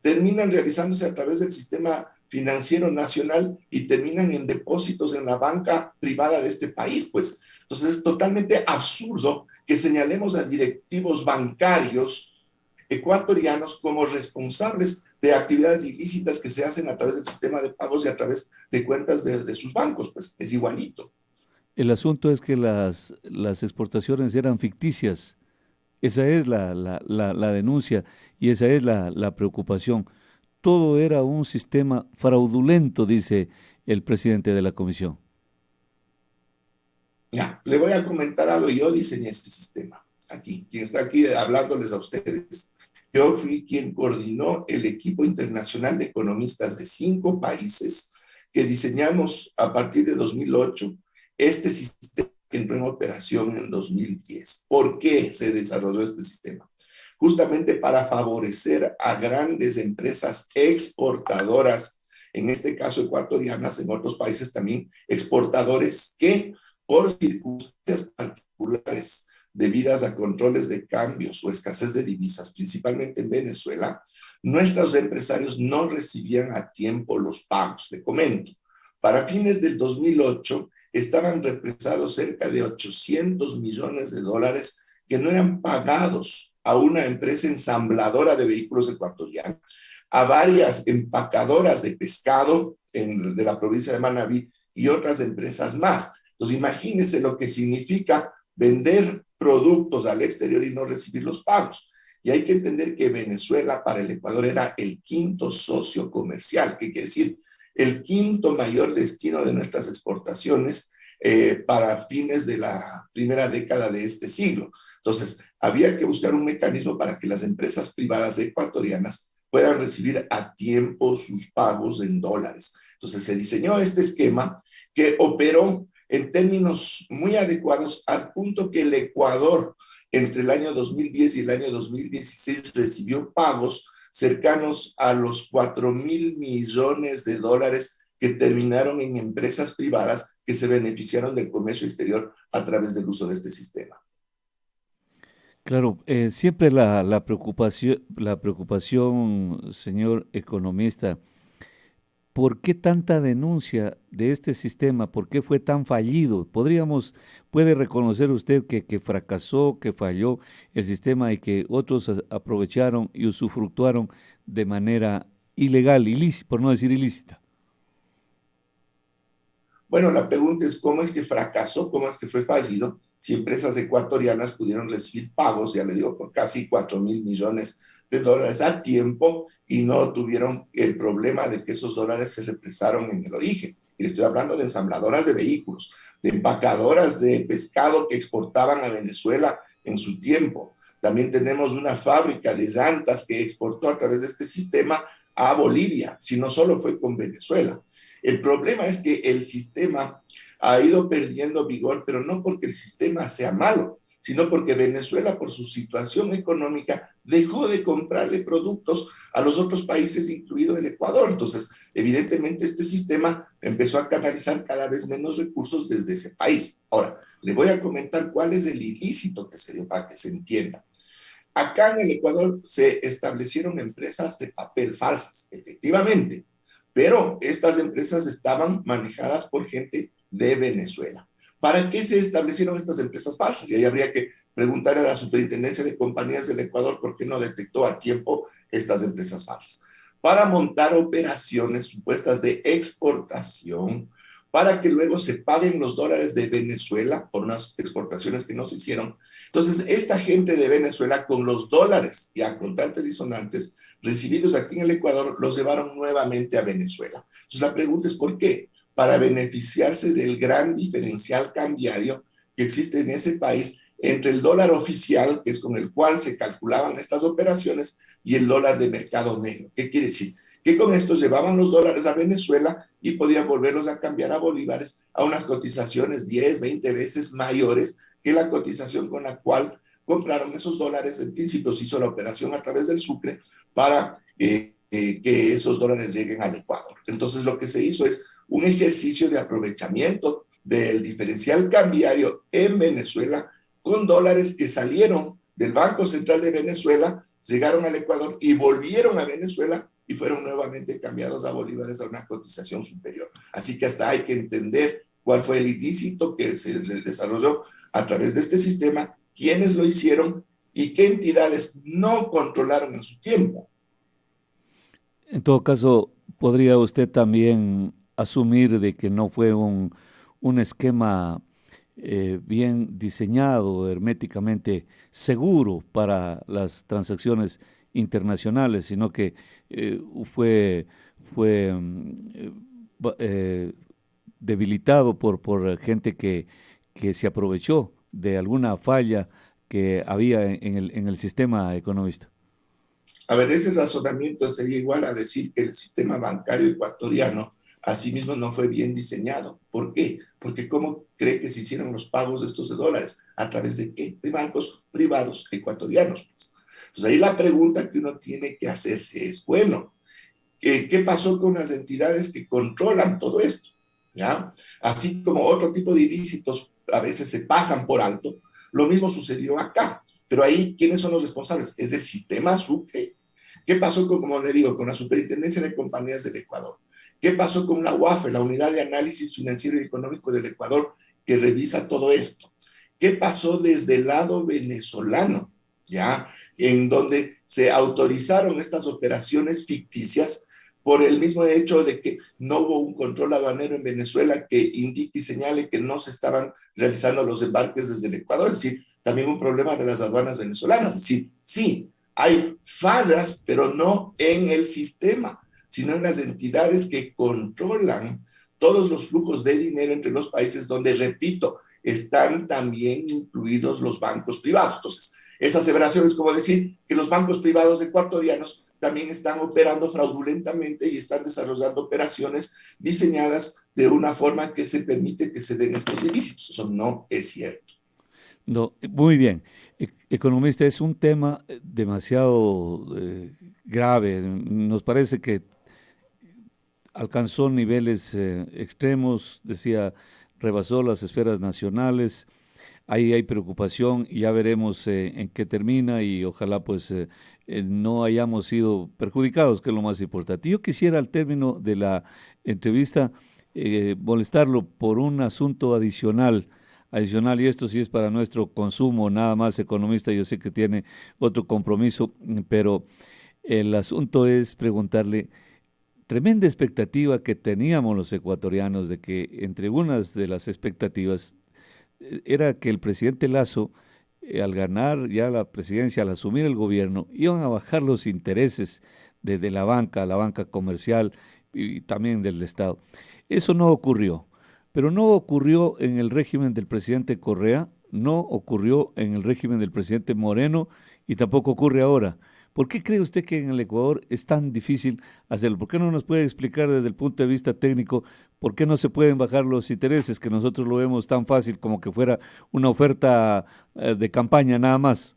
terminan realizándose a través del sistema financiero nacional y terminan en depósitos en la banca privada de este país, pues. Entonces es totalmente absurdo que señalemos a directivos bancarios ecuatorianos como responsables de actividades ilícitas que se hacen a través del sistema de pagos y a través de cuentas de sus bancos, pues es igualito. El asunto es que las exportaciones eran ficticias. Esa es la denuncia y esa es la preocupación. Todo era un sistema fraudulento, dice el presidente de la comisión. Ya, le voy a comentar algo. Yo diseñé este sistema aquí, quien está aquí hablándoles a ustedes. Yo fui quien coordinó el equipo internacional de economistas de 5 países que diseñamos a partir de 2008 este sistema que entró en operación en 2010. ¿Por qué se desarrolló este sistema? Justamente para favorecer a grandes empresas exportadoras, en este caso ecuatorianas, en otros países también exportadores, que por circunstancias particulares debidas a controles de cambios o escasez de divisas, principalmente en Venezuela, nuestros empresarios no recibían a tiempo los pagos. Le comento, para fines del 2008 estaban represados cerca de 800 millones de dólares que no eran pagados a una empresa ensambladora de vehículos ecuatoriana, a varias empacadoras de pescado de la provincia de Manabí y otras empresas más. Entonces, imagínense lo que significa vender productos al exterior y no recibir los pagos. Y hay que entender que Venezuela para el Ecuador era el 5º socio comercial, que quiere decir el 5º mayor destino de nuestras exportaciones para fines de la primera década de este siglo. Entonces, había que buscar un mecanismo para que las empresas privadas ecuatorianas puedan recibir a tiempo sus pagos en dólares. Entonces, se diseñó este esquema que operó en términos muy adecuados al punto que el Ecuador entre el año 2010 y el año 2016 recibió pagos cercanos a los 4.000 millones de dólares que terminaron en empresas privadas que se beneficiaron del comercio exterior a través del uso de este sistema. Claro, siempre la preocupación, señor economista, ¿por qué tanta denuncia de este sistema? ¿Por qué fue tan fallido? ¿Puede reconocer usted que fracasó, que falló el sistema y que otros aprovecharon y usufructuaron de manera ilegal, ilícita, por no decir ilícita? Bueno, la pregunta es cómo es que fracasó, cómo es que fue fallido, si empresas ecuatorianas pudieron recibir pagos, ya le digo, por casi 4.000 millones de dólares a tiempo y no tuvieron el problema de que esos dólares se represaron en el origen. Y estoy hablando de ensambladoras de vehículos, de empacadoras de pescado que exportaban a Venezuela en su tiempo. También tenemos una fábrica de llantas que exportó a través de este sistema a Bolivia, si no solo fue con Venezuela. El problema es que el sistema ha ido perdiendo vigor, pero no porque el sistema sea malo, sino porque Venezuela, por su situación económica, dejó de comprarle productos a los otros países, incluido el Ecuador. Entonces, evidentemente, este sistema empezó a canalizar cada vez menos recursos desde ese país. Ahora, le voy a comentar cuál es el ilícito que se dio para que se entienda. Acá en el Ecuador se establecieron empresas de papel falsas, efectivamente, pero estas empresas estaban manejadas por gente de Venezuela. ¿Para qué se establecieron estas empresas falsas? Y ahí habría que preguntar a la Superintendencia de Compañías del Ecuador por qué no detectó a tiempo estas empresas falsas. Para montar operaciones supuestas de exportación, para que luego se paguen los dólares de Venezuela por unas exportaciones que no se hicieron. Entonces, esta gente de Venezuela, con los dólares ya contantes y sonantes recibidos aquí en el Ecuador, los llevaron nuevamente a Venezuela. Entonces, la pregunta es ¿por qué? Para beneficiarse del gran diferencial cambiario que existe en ese país entre el dólar oficial, que es con el cual se calculaban estas operaciones, y el dólar de mercado negro. ¿Qué quiere decir? Que con esto llevaban los dólares a Venezuela y podían volverlos a cambiar a bolívares a unas cotizaciones 10, 20 veces mayores que la cotización con la cual compraron esos dólares. En principio se hizo la operación a través del Sucre para que esos dólares lleguen al Ecuador. Entonces lo que se hizo es un ejercicio de aprovechamiento del diferencial cambiario en Venezuela con dólares que salieron del Banco Central de Venezuela llegaron al Ecuador y volvieron a Venezuela y fueron nuevamente cambiados a bolívares a una cotización superior. Así que hasta hay que entender cuál fue el ilícito que se desarrolló a través de este sistema, quiénes lo hicieron y qué entidades no controlaron en su tiempo. En todo caso, ¿podría usted también asumir de que no fue un esquema bien diseñado, herméticamente seguro para las transacciones internacionales, sino que eh, fue, fue debilitado por gente que se aprovechó de alguna falla que había en el sistema economista? A ver, ese razonamiento sería igual a decir que el sistema bancario ecuatoriano asimismo no fue bien diseñado. ¿Por qué? Porque ¿cómo cree que se hicieron los pagos de estos de dólares? ¿A través de qué? De bancos privados ecuatorianos, pues. Entonces ahí la pregunta que uno tiene que hacerse es, bueno, ¿qué pasó con las entidades que controlan todo esto? ¿Ya? Así como otro tipo de ilícitos a veces se pasan por alto, lo mismo sucedió acá. Pero ahí, ¿quiénes son los responsables? Es el sistema Sucre. ¿Qué pasó con, como le digo, con la Superintendencia de Compañías del Ecuador? ¿Qué pasó con la UAFE, la Unidad de Análisis Financiero y Económico del Ecuador, que revisa todo esto? ¿Qué pasó desde el lado venezolano? ¿Ya? En donde se autorizaron estas operaciones ficticias por el mismo hecho de que no hubo un control aduanero en Venezuela que indique y señale que no se estaban realizando los embarques desde el Ecuador. Es decir, también un problema de las aduanas venezolanas. Es decir, sí, hay fallas, pero no en el sistema, sino en las entidades que controlan todos los flujos de dinero entre los países donde, repito, están también incluidos los bancos privados. Entonces, esa aseveración es como decir que los bancos privados ecuatorianos también están operando fraudulentamente y están desarrollando operaciones diseñadas de una forma que se permite que se den estos ilícitos. Eso no es cierto. No, muy bien. Economista, es un tema demasiado grave. Nos parece que alcanzó niveles extremos, decía, rebasó las esferas nacionales. Ahí hay preocupación y ya veremos en qué termina y ojalá pues no hayamos sido perjudicados, que es lo más importante. Yo quisiera al término de la entrevista molestarlo por un asunto adicional, y esto sí es para nuestro consumo, nada más, economista, yo sé que tiene otro compromiso, pero el asunto es preguntarle, tremenda expectativa que teníamos los ecuatorianos de que entre unas de las expectativas era que el presidente Lasso, al ganar ya la presidencia, al asumir el gobierno, iban a bajar los intereses de la banca comercial y también del Estado. Eso no ocurrió, pero no ocurrió en el régimen del presidente Correa, no ocurrió en el régimen del presidente Moreno y tampoco ocurre ahora. ¿Por qué cree usted que en el Ecuador es tan difícil hacerlo? ¿Por qué no nos puede explicar desde el punto de vista técnico por qué no se pueden bajar los intereses, que nosotros lo vemos tan fácil como que fuera una oferta de campaña nada más?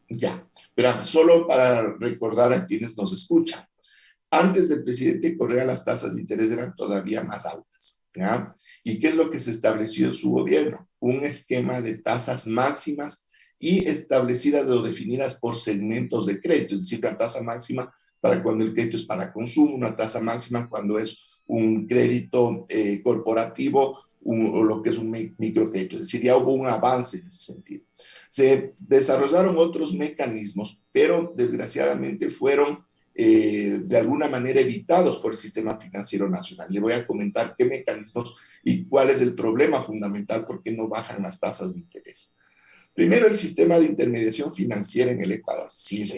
Ya, pero solo para recordar a quienes nos escuchan. Antes del presidente Correa las tasas de interés eran todavía más altas. ¿Ya? ¿Y qué es lo que se estableció en su gobierno? Un esquema de tasas máximas y establecidas o definidas por segmentos de crédito, es decir, una tasa máxima para cuando el crédito es para consumo, una tasa máxima cuando es un crédito corporativo o lo que es un microcrédito. Es decir, ya hubo un avance en ese sentido. Se desarrollaron otros mecanismos, pero desgraciadamente fueron de alguna manera evitados por el sistema financiero nacional. Le voy a comentar qué mecanismos y cuál es el problema fundamental por qué no bajan las tasas de interés. Primero, el sistema de intermediación financiera en el Ecuador, sí,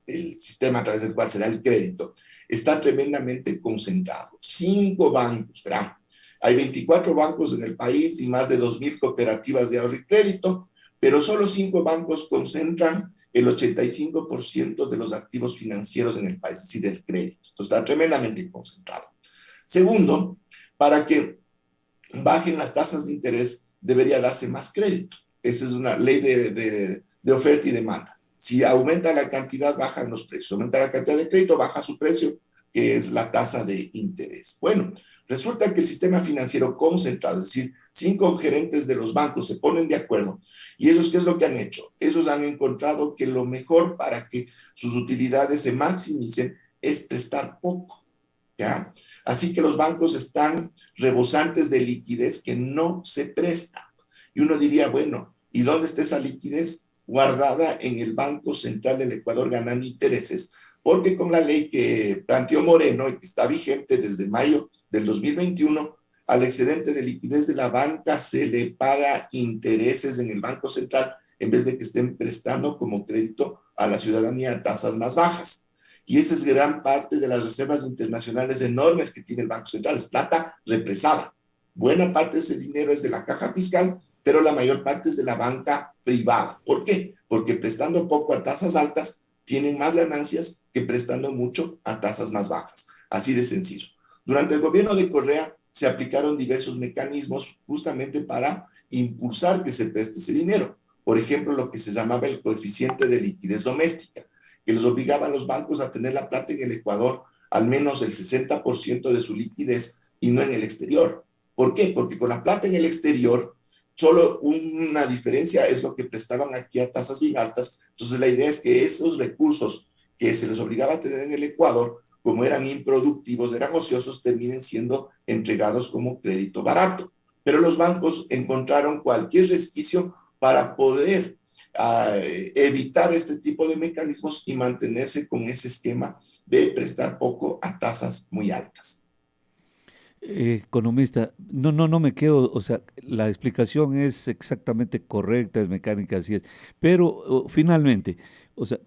el sistema a través del cual se da el crédito, está tremendamente concentrado. 5 bancos, ¿verdad? Hay 24 bancos en el país y más de 2.000 cooperativas de ahorro y crédito, pero solo 5 bancos concentran el 85% de los activos financieros en el país, es decir, del crédito. Entonces está tremendamente concentrado. Segundo, para que bajen las tasas de interés, debería darse más crédito. Esa es una ley de oferta y demanda. Si aumenta la cantidad, bajan los precios. Aumenta la cantidad de crédito, baja su precio, que es la tasa de interés. Bueno, Resulta que el sistema financiero concentrado, es decir, 5 gerentes de los bancos se ponen de acuerdo. ¿Y ellos qué es lo que han hecho? Ellos han encontrado que lo mejor para que sus utilidades se maximicen es prestar poco, ¿ya? Así que los bancos están rebosantes de liquidez que no se presta. Y uno diría, bueno, ¿y dónde está esa liquidez? Guardada en el Banco Central del Ecuador ganando intereses, porque con la ley que planteó Moreno y que está vigente desde mayo del 2021, al excedente de liquidez de la banca se le paga intereses en el Banco Central en vez de que estén prestando como crédito a la ciudadanía a tasas más bajas. Y esa es gran parte de las reservas internacionales enormes que tiene el Banco Central, es plata represada. Buena parte de ese dinero es de la caja fiscal, pero la mayor parte es de la banca privada. ¿Por qué? Porque prestando poco a tasas altas, tienen más ganancias que prestando mucho a tasas más bajas. Así de sencillo. Durante el gobierno de Correa se aplicaron diversos mecanismos justamente para impulsar que se preste ese dinero. Por ejemplo, lo que se llamaba el coeficiente de liquidez doméstica, que los obligaba a los bancos a tener la plata en el Ecuador al menos el 60% de su liquidez y no en el exterior. ¿Por qué? Porque con la plata en el exterior, solo una diferencia es lo que prestaban aquí a tasas bien altas. Entonces la idea es que esos recursos que se les obligaba a tener en el Ecuador, como eran improductivos, eran ociosos, terminen siendo entregados como crédito barato. Pero los bancos encontraron cualquier resquicio para poder evitar este tipo de mecanismos y mantenerse con ese esquema de prestar poco a tasas muy altas. Economista, no me quedo, o sea, la explicación es exactamente correcta, es mecánica, así es, pero finalmente, o sea,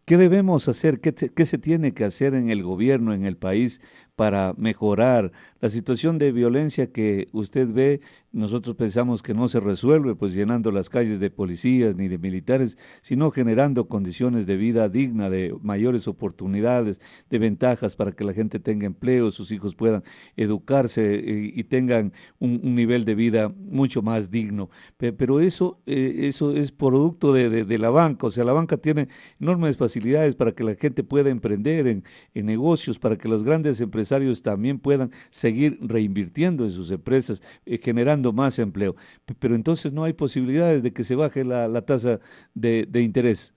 ¿qué debemos hacer? ¿Qué se tiene que hacer en el gobierno, en el país, para mejorar la situación de violencia que usted ve? Nosotros pensamos que no se resuelve pues llenando las calles de policías ni de militares, sino generando condiciones de vida digna, de mayores oportunidades, de ventajas para que la gente tenga empleo, sus hijos puedan educarse y tengan un nivel de vida mucho más digno. Pero eso es producto de la banca, o sea, la banca tiene enormes facilidades para que la gente pueda emprender en negocios, para que los grandes empresarios también puedan seguir reinvirtiendo en sus empresas, generando más empleo. Pero entonces no hay posibilidades de que se baje la tasa de interés.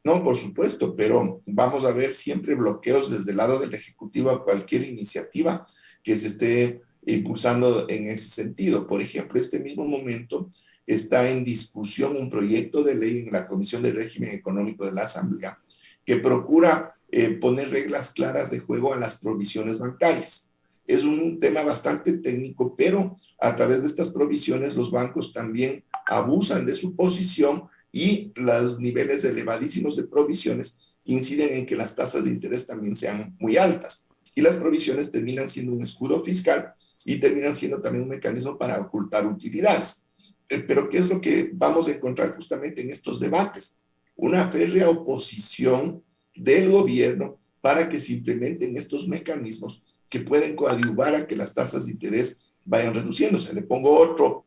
No, por supuesto, pero vamos a ver siempre bloqueos desde el lado del Ejecutivo a cualquier iniciativa que se esté impulsando en ese sentido. Por ejemplo, este mismo momento está en discusión un proyecto de ley en la Comisión de Régimen Económico de la Asamblea que procura poner reglas claras de juego a las provisiones bancarias. Es un tema bastante técnico, pero a través de estas provisiones los bancos también abusan de su posición y los niveles elevadísimos de provisiones inciden en que las tasas de interés también sean muy altas. Y las provisiones terminan siendo un escudo fiscal y terminan siendo también un mecanismo para ocultar utilidades. Pero ¿qué es lo que vamos a encontrar justamente en estos debates? Una férrea oposición del gobierno para que se implementen estos mecanismos que pueden coadyuvar a que las tasas de interés vayan reduciéndose. Le pongo otro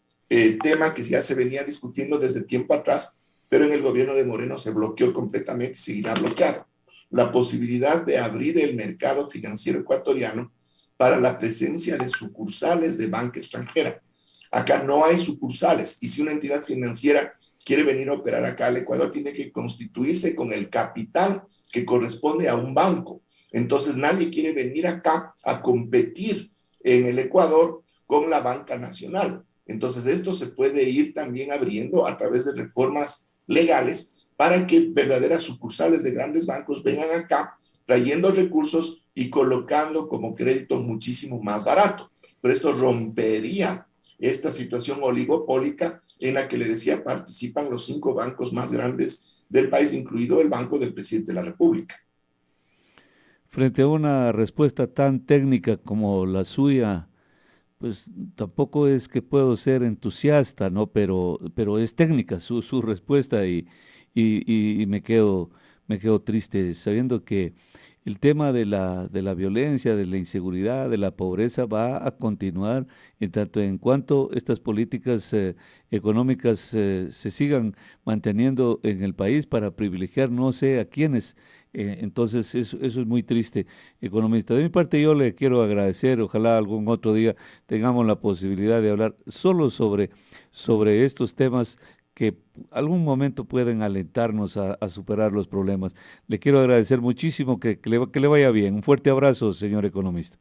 tema que ya se venía discutiendo desde tiempo atrás, pero en el gobierno de Moreno se bloqueó completamente y seguirá bloqueado. La posibilidad de abrir el mercado financiero ecuatoriano para la presencia de sucursales de banca extranjera. Acá no hay sucursales y si una entidad financiera quiere venir a operar acá al Ecuador, tiene que constituirse con el capital que corresponde a un banco. Entonces nadie quiere venir acá a competir en el Ecuador con la banca nacional. Entonces esto se puede ir también abriendo a través de reformas legales para que verdaderas sucursales de grandes bancos vengan acá trayendo recursos y colocando como crédito muchísimo más barato. Pero esto rompería esta situación oligopólica en la que le decía participan los 5 bancos más grandes del país, incluido el Banco del Presidente de la República. Frente a una respuesta tan técnica como la suya, pues tampoco es que puedo ser entusiasta, ¿no? Pero es técnica su respuesta y me quedo triste sabiendo que el tema de la violencia, de la inseguridad, de la pobreza va a continuar en tanto en cuanto estas políticas económicas se sigan manteniendo en el país para privilegiar no sé a quiénes Entonces, eso es muy triste, economista. De mi parte, yo le quiero agradecer. Ojalá algún otro día tengamos la posibilidad de hablar solo sobre estos temas que algún momento pueden alentarnos a superar los problemas. Le quiero agradecer muchísimo, que le vaya bien. Un fuerte abrazo, señor economista.